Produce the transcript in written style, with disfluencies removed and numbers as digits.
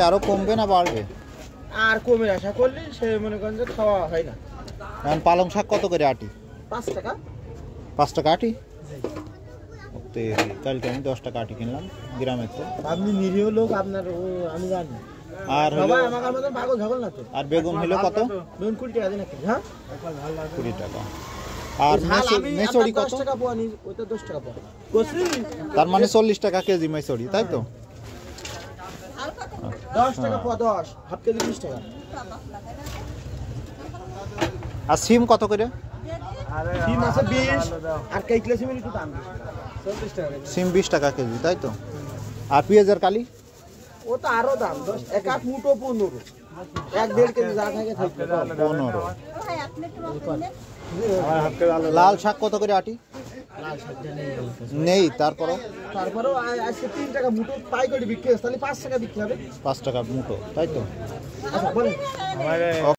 আরো কমবে না বাড়বে? আর কমে আশা করলে সে মনে করেন যে খাওয়া হয় না। এখন পালং শাক কত করে আটি? 5 টাকা। 5 টাকা আটি? কালকে আমি 10 টাকা আটি কিনলাম গ্রামে। তো আপনি নিরীহ লোক, আপনার আমি জানি। আর সবাই আমার মতন পাগল ঝগল না তো। আর বেগুন হলো কত? বেগুন 20 টাকা দিন নাকি? হ্যাঁ 20 টাকা। আর মেসড়ি কত? 10 টাকা পোয়া নি, ওটা 10 টাকা পোয়া। কসি তার মানে 40 টাকা কেজি মেসড়ি, তাই তো? 10 টাকা পোয়া, 10 হাফ কেজি 20 টাকা। আর সিম কত করে? সিম আছে 20, আর কাইকলা সিমের একটু দাম 40 টাকা। সিম 20 টাকা কেজি, তাই তো? আর পেঁয়াজের কালি? ও তো আরো দাম, 10 এক আট মুঠো 15, 1.5 কেজি যা থাকে 15। লাল শাক কত করে আটি? নেই, তারপরও আজকে 3 টাকা মুঠো পাইকারি বিক্রি হচ্ছে, তাহলে 5 টাকা বিক্রি হবে। 5 টাকা মুঠো, তাই তো? আচ্ছা বলেন।